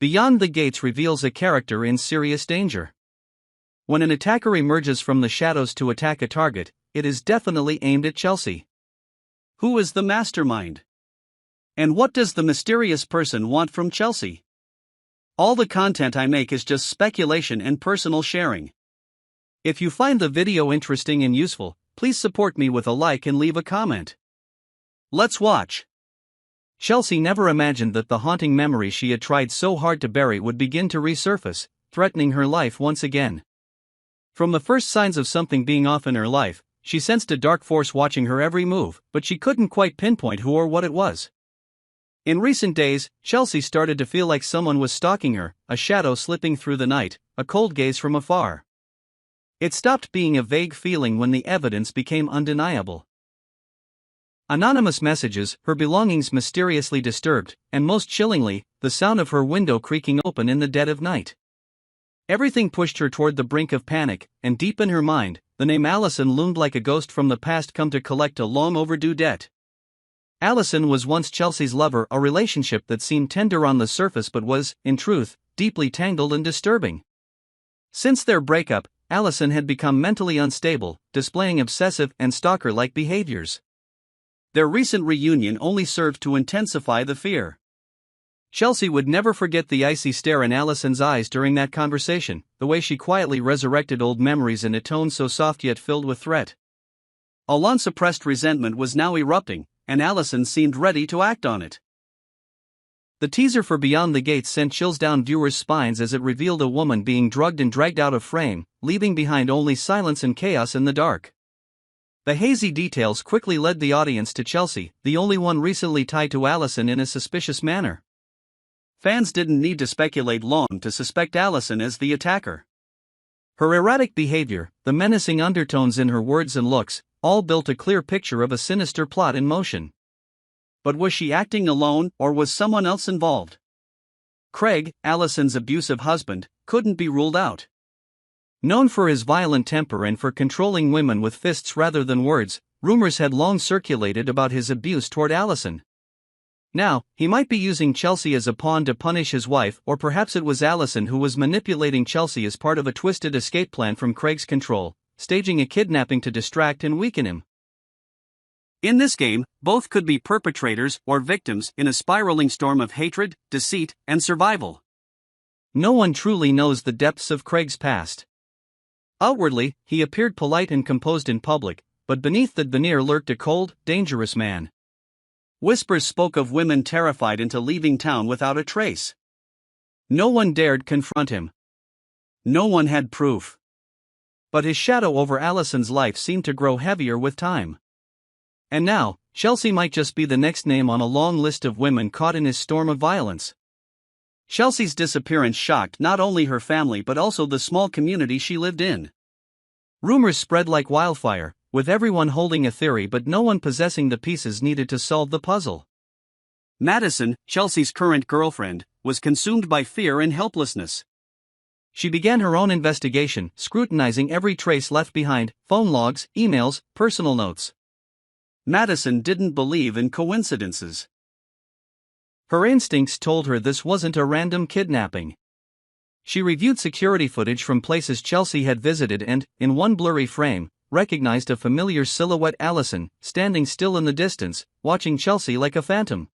Beyond the Gates reveals a character in serious danger. When an attacker emerges from the shadows to attack a target, it is definitely aimed at Chelsea. Who is the mastermind? And what does the mysterious person want from Chelsea? All the content I make is just speculation and personal sharing. If you find the video interesting and useful, please support me with a like and leave a comment. Let's watch. Chelsea never imagined that the haunting memory she had tried so hard to bury would begin to resurface, threatening her life once again. From the first signs of something being off in her life, she sensed a dark force watching her every move, but she couldn't quite pinpoint who or what it was. In recent days, Chelsea started to feel like someone was stalking her, a shadow slipping through the night, a cold gaze from afar. It stopped being a vague feeling when the evidence became undeniable. Anonymous messages, her belongings mysteriously disturbed, and most chillingly, the sound of her window creaking open in the dead of night. Everything pushed her toward the brink of panic, and deep in her mind, the name Allison loomed like a ghost from the past come to collect a long overdue debt. Allison was once Chelsea's lover, a relationship that seemed tender on the surface but was, in truth, deeply tangled and disturbing. Since their breakup, Allison had become mentally unstable, displaying obsessive and stalker-like behaviors. Their recent reunion only served to intensify the fear. Chelsea would never forget the icy stare in Allison's eyes during that conversation, the way she quietly resurrected old memories in a tone so soft yet filled with threat. A long-suppressed resentment was now erupting, and Allison seemed ready to act on it. The teaser for Beyond the Gates sent chills down viewers' spines as it revealed a woman being drugged and dragged out of frame, leaving behind only silence and chaos in the dark. The hazy details quickly led the audience to Chelsea, the only one recently tied to Allison in a suspicious manner. Fans didn't need to speculate long to suspect Allison as the attacker. Her erratic behavior, the menacing undertones in her words and looks, all built a clear picture of a sinister plot in motion. But was she acting alone, or was someone else involved? Craig, Allison's abusive husband, couldn't be ruled out. Known for his violent temper and for controlling women with fists rather than words, rumors had long circulated about his abuse toward Allison. Now, he might be using Chelsea as a pawn to punish his wife, or perhaps it was Allison who was manipulating Chelsea as part of a twisted escape plan from Craig's control, staging a kidnapping to distract and weaken him. In this game, both could be perpetrators or victims in a spiraling storm of hatred, deceit, and survival. No one truly knows the depths of Craig's past. Outwardly, he appeared polite and composed in public, but beneath that veneer lurked a cold, dangerous man. Whispers spoke of women terrified into leaving town without a trace. No one dared confront him. No one had proof. But his shadow over Allison's life seemed to grow heavier with time. And now, Chelsea might just be the next name on a long list of women caught in his storm of violence. Chelsea's disappearance shocked not only her family but also the small community she lived in. Rumors spread like wildfire, with everyone holding a theory but no one possessing the pieces needed to solve the puzzle. Madison, Chelsea's current girlfriend, was consumed by fear and helplessness. She began her own investigation, scrutinizing every trace left behind: phone logs, emails, personal notes. Madison didn't believe in coincidences. Her instincts told her this wasn't a random kidnapping. She reviewed security footage from places Chelsea had visited and, in one blurry frame, recognized a familiar silhouette: Allison, standing still in the distance, watching Chelsea like a phantom.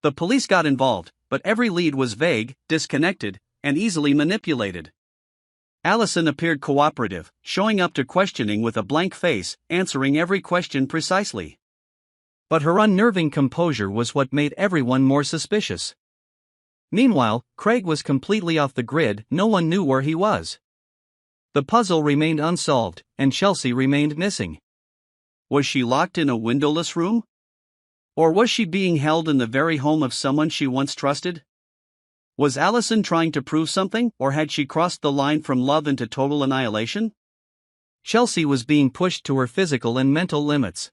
The police got involved, but every lead was vague, disconnected, and easily manipulated. Allison appeared cooperative, showing up to questioning with a blank face, answering every question precisely. But her unnerving composure was what made everyone more suspicious. Meanwhile, Craig was completely off the grid, no one knew where he was. The puzzle remained unsolved, and Chelsea remained missing. Was she locked in a windowless room? Or was she being held in the very home of someone she once trusted? Was Allison trying to prove something, or had she crossed the line from love into total annihilation? Chelsea was being pushed to her physical and mental limits.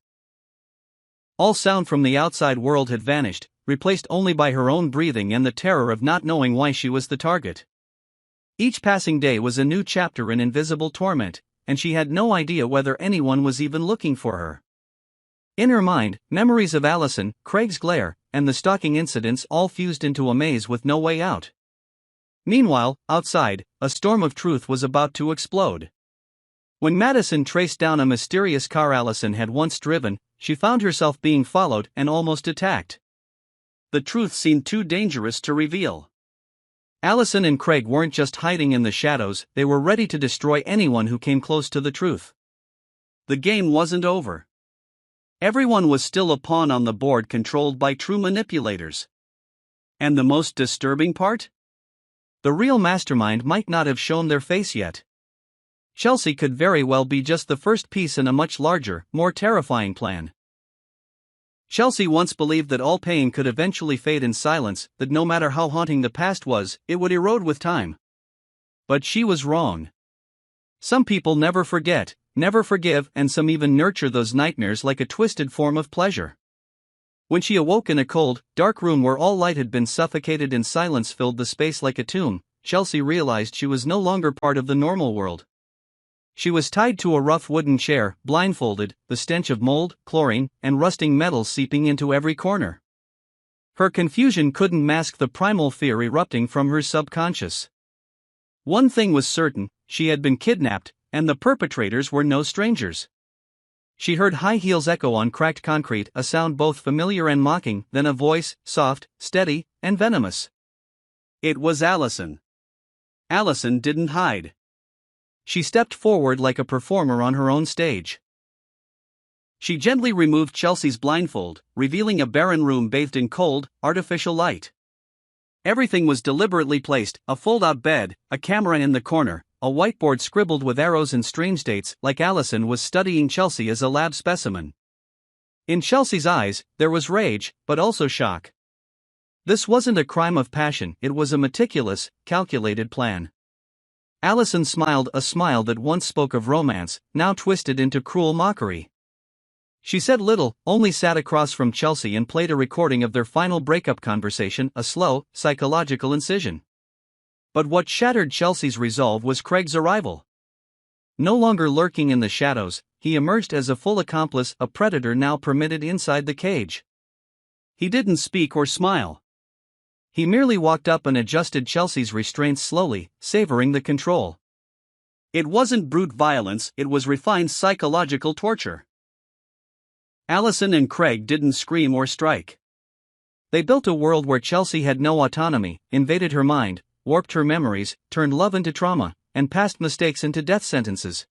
All sound from the outside world had vanished, replaced only by her own breathing and the terror of not knowing why she was the target. Each passing day was a new chapter in invisible torment, and she had no idea whether anyone was even looking for her. In her mind, memories of Allison, Craig's glare, and the stalking incidents all fused into a maze with no way out. Meanwhile, outside, a storm of truth was about to explode. When Madison traced down a mysterious car Allison had once driven, she found herself being followed and almost attacked. The truth seemed too dangerous to reveal. Allison and Craig weren't just hiding in the shadows, they were ready to destroy anyone who came close to the truth. The game wasn't over. Everyone was still a pawn on the board controlled by true manipulators. And the most disturbing part? The real mastermind might not have shown their face yet. Chelsea could very well be just the first piece in a much larger, more terrifying plan. Chelsea once believed that all pain could eventually fade in silence, that no matter how haunting the past was, it would erode with time. But she was wrong. Some people never forget, never forgive, and some even nurture those nightmares like a twisted form of pleasure. When she awoke in a cold, dark room where all light had been suffocated and silence filled the space like a tomb, Chelsea realized she was no longer part of the normal world. She was tied to a rough wooden chair, blindfolded, the stench of mold, chlorine, and rusting metal seeping into every corner. Her confusion couldn't mask the primal fear erupting from her subconscious. One thing was certain, she had been kidnapped, and the perpetrators were no strangers. She heard high heels echo on cracked concrete, a sound both familiar and mocking, then a voice, soft, steady, and venomous. It was Allison. Allison didn't hide. She stepped forward like a performer on her own stage. She gently removed Chelsea's blindfold, revealing a barren room bathed in cold, artificial light. Everything was deliberately placed, a fold-out bed, a camera in the corner, a whiteboard scribbled with arrows and strange dates, like Allison was studying Chelsea as a lab specimen. In Chelsea's eyes, there was rage, but also shock. This wasn't a crime of passion, it was a meticulous, calculated plan. Allison smiled, a smile that once spoke of romance, now twisted into cruel mockery. She said little, only sat across from Chelsea and played a recording of their final breakup conversation, a slow, psychological incision. But what shattered Chelsea's resolve was Craig's arrival. No longer lurking in the shadows, he emerged as a full accomplice, a predator now permitted inside the cage. He didn't speak or smile. He merely walked up and adjusted Chelsea's restraints slowly, savoring the control. It wasn't brute violence, it was refined psychological torture. Allison and Craig didn't scream or strike. They built a world where Chelsea had no autonomy, invaded her mind, warped her memories, turned love into trauma, and past mistakes into death sentences.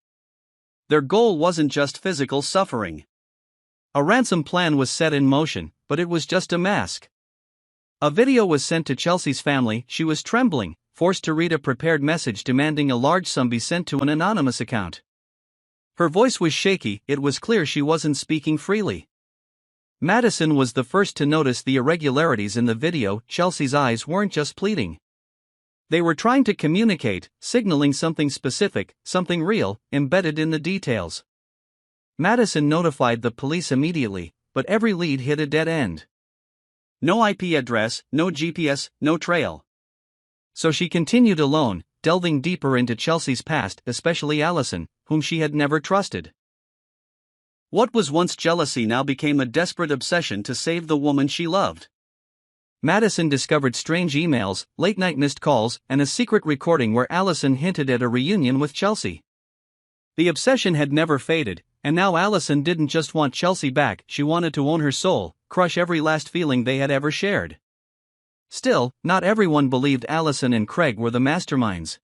Their goal wasn't just physical suffering. A ransom plan was set in motion, but it was just a mask. A video was sent to Chelsea's family. She was trembling, forced to read a prepared message demanding a large sum be sent to an anonymous account. Her voice was shaky, it was clear she wasn't speaking freely. Madison was the first to notice the irregularities in the video. Chelsea's eyes weren't just pleading. They were trying to communicate, signaling something specific, something real, embedded in the details. Madison notified the police immediately, but every lead hit a dead end. No IP address, no GPS, no trail. So she continued alone, delving deeper into Chelsea's past, especially Allison, whom she had never trusted. What was once jealousy now became a desperate obsession to save the woman she loved. Madison discovered strange emails, late-night missed calls, and a secret recording where Allison hinted at a reunion with Chelsea. The obsession had never faded, and now Allison didn't just want Chelsea back, she wanted to own her soul, crush every last feeling they had ever shared. Still, not everyone believed Allison and Craig were the masterminds.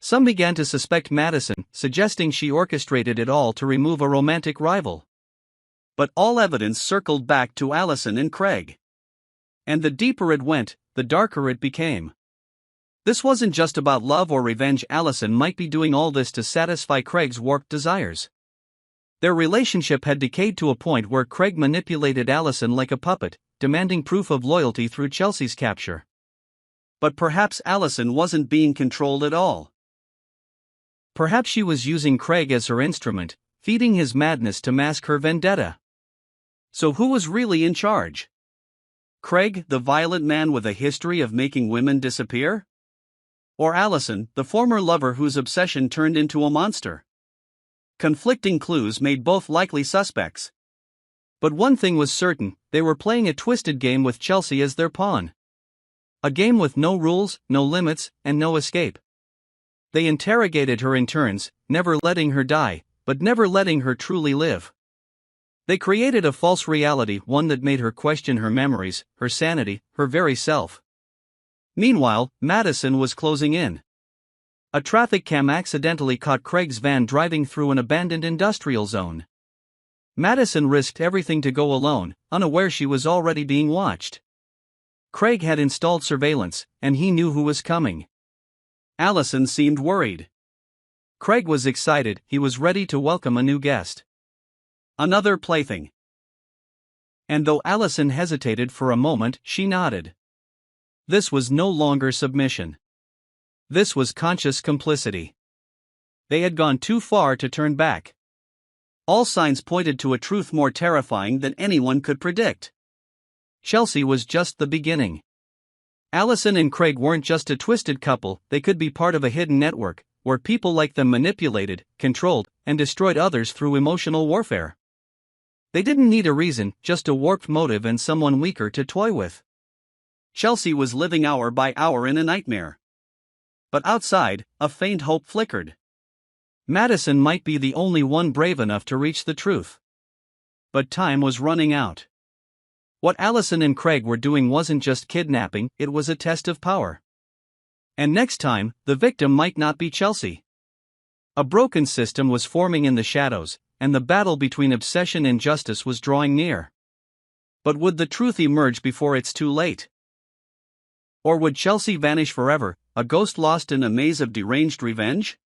Some began to suspect Madison, suggesting she orchestrated it all to remove a romantic rival. But all evidence circled back to Allison and Craig. And the deeper it went, the darker it became. This wasn't just about love or revenge. Allison might be doing all this to satisfy Craig's warped desires. Their relationship had decayed to a point where Craig manipulated Allison like a puppet, demanding proof of loyalty through Chelsea's capture. But perhaps Allison wasn't being controlled at all. Perhaps she was using Craig as her instrument, feeding his madness to mask her vendetta. So who was really in charge? Craig, the violent man with a history of making women disappear? Or Allison, the former lover whose obsession turned into a monster? Conflicting clues made both likely suspects. But one thing was certain, they were playing a twisted game with Chelsea as their pawn. A game with no rules, no limits, and no escape. They interrogated her in turns, never letting her die, but never letting her truly live. They created a false reality, one that made her question her memories, her sanity, her very self. Meanwhile, Madison was closing in. A traffic cam accidentally caught Craig's van driving through an abandoned industrial zone. Madison risked everything to go alone, unaware she was already being watched. Craig had installed surveillance, and he knew who was coming. Allison seemed worried. Craig was excited, he was ready to welcome a new guest. Another plaything. And though Allison hesitated for a moment, she nodded. This was no longer submission. This was conscious complicity. They had gone too far to turn back. All signs pointed to a truth more terrifying than anyone could predict. Chelsea was just the beginning. Allison and Craig weren't just a twisted couple, they could be part of a hidden network, where people like them manipulated, controlled, and destroyed others through emotional warfare. They didn't need a reason, just a warped motive and someone weaker to toy with. Chelsea was living hour by hour in a nightmare. But outside, a faint hope flickered. Madison might be the only one brave enough to reach the truth. But time was running out. What Allison and Craig were doing wasn't just kidnapping, it was a test of power. And next time, the victim might not be Chelsea. A broken system was forming in the shadows, and the battle between obsession and justice was drawing near. But would the truth emerge before it's too late? Or would Chelsea vanish forever, a ghost lost in a maze of deranged revenge?